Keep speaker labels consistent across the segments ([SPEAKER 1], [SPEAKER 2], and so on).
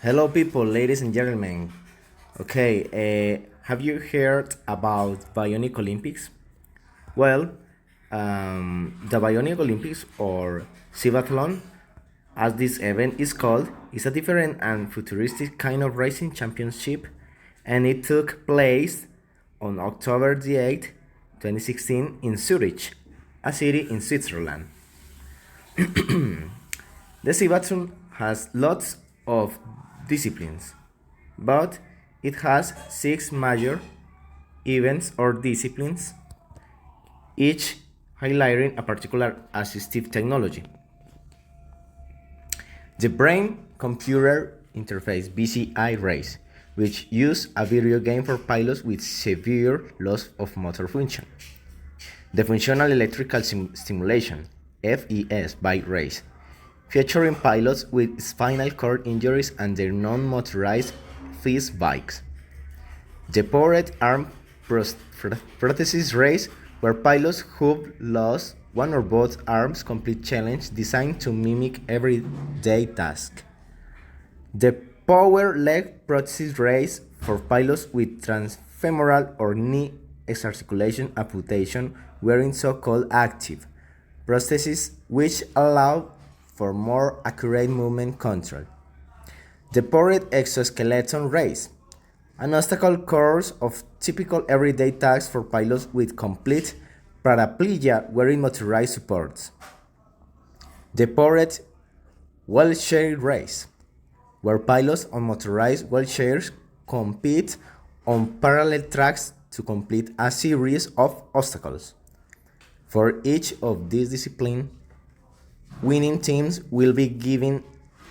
[SPEAKER 1] Hello, people, ladies and gentlemen. Okay, have you heard about Bionic Olympics? Well, the Bionic Olympics, or Civathlon, as this event is called, is a different and futuristic kind of racing championship, and it took place on October the 8th, 2016, in Zurich, a city in Switzerland. The Civathlon has lots of disciplines, but it has six major events or disciplines, each highlighting a particular assistive technology. The brain computer interface BCI race, which use a video game for pilots with severe loss of motor function. The functional electrical stimulation FES bike race, featuring pilots with spinal cord injuries and their non-motorized FES bikes. The powered arm prosthesis race, where pilots who've lost one or both arms complete challenge designed to mimic everyday tasks. The power leg prosthesis race for pilots with transfemoral or knee exarticulation amputation wearing so-called active prostheses which allow for more accurate movement control. The powered exoskeleton race, an obstacle course of typical everyday tasks for pilots with complete paraplegia wearing motorized supports. The powered wheelchair race, where pilots on motorized wheelchairs compete on parallel tracks to complete a series of obstacles. For each of these disciplines, winning teams will be given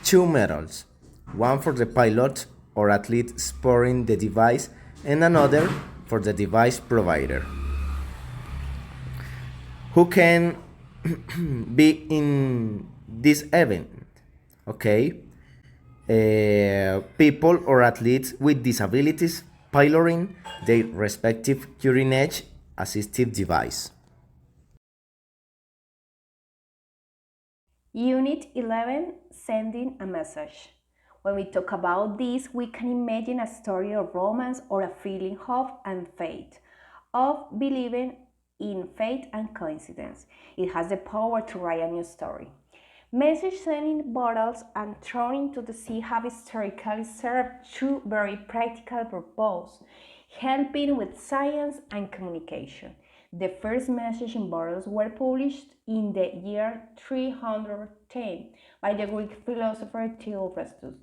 [SPEAKER 1] two medals, one for the pilot or athlete sporting the device and another for the device provider. Who can be in this event? Okay, people or athletes with disabilities piloting their respective cutting edge assistive device.
[SPEAKER 2] Unit 11, sending a message. When we talk about this, we can imagine a story of romance or a feeling of hope and faith, of believing in fate and coincidence. It has the power to write a new story. Message sending bottles and thrown into the sea have historically served two very practical purposes, helping with science and communication. The first messaging bottles were published in the year 310 by the Greek philosopher Theophrastus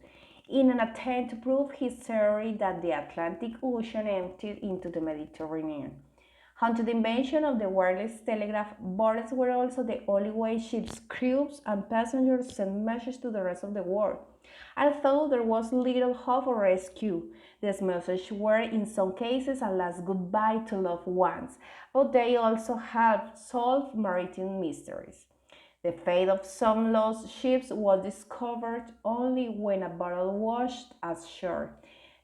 [SPEAKER 2] in an attempt to prove his theory that the Atlantic Ocean emptied into the Mediterranean. Until the invention of the wireless telegraph, bottles were also the only way ships' crews and passengers sent messages to the rest of the world. Although there was little hope of rescue, these messages were in some cases a last goodbye to loved ones, but they also helped solve maritime mysteries. The fate of some lost ships was discovered only when a bottle washed ashore.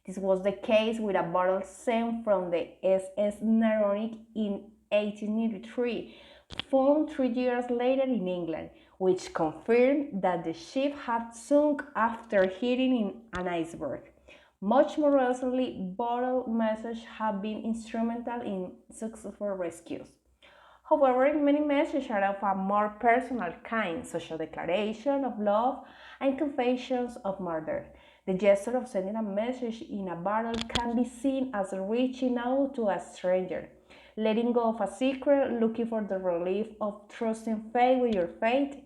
[SPEAKER 2] This was the case with a bottle sent from the SS Naronic in 1883, found 3 years later in England, which confirmed that the ship had sunk after hitting in an iceberg. Much more recently, bottle messages have been instrumental in successful rescues. However, many messages are of a more personal kind, such as declaration of love and confessions of murder. The gesture of sending a message in a bottle can be seen as reaching out to a stranger, letting go of a secret, looking for the relief of trusting fate with your fate.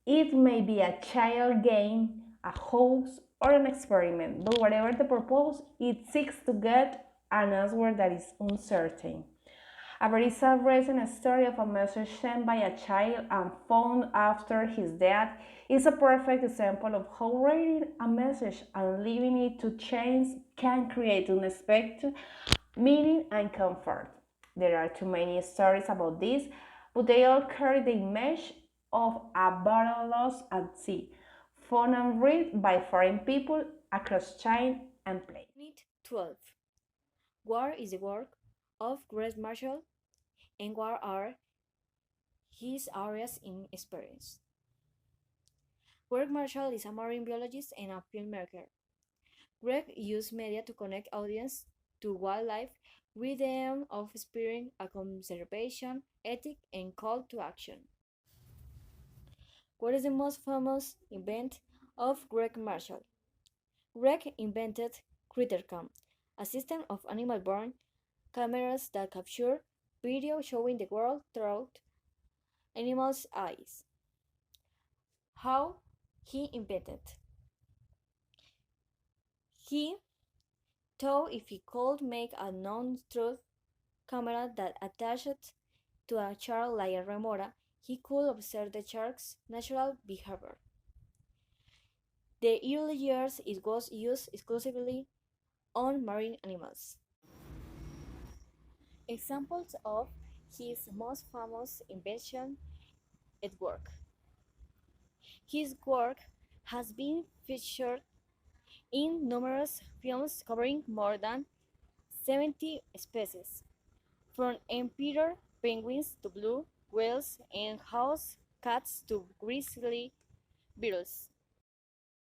[SPEAKER 2] It may be a child game, a hoax, or an experiment, but whatever the purpose, it seeks to get an answer that is uncertain. A very sad recent story of a message sent by a child and found after his death is a perfect example of how writing a message and leaving it to chance can create unexpected meaning and comfort. There are too many stories about this, but they all carry the image of a bottle lost at sea, found and read by foreign people across time and place.
[SPEAKER 3] Unit 12. War is the work of Great Marshall, and what are his areas in experience? Greg Marshall is a marine biologist and a filmmaker. Greg used media to connect audience to wildlife with the aim of inspiring a conservation ethic and call to action. What is the most famous event of Greg Marshall? Greg invented CritterCam, a system of animal-born cameras that capture video showing the world through animals' eyes. How he invented? He thought if he could make a non-truth camera that attached to a shark like a remora, he could observe the shark's natural behavior. The early years it was used exclusively on marine animals. Examples of his most famous invention at work. His work has been featured in numerous films covering more than 70 species, from emperor penguins to blue whales and house cats to grizzly beetles.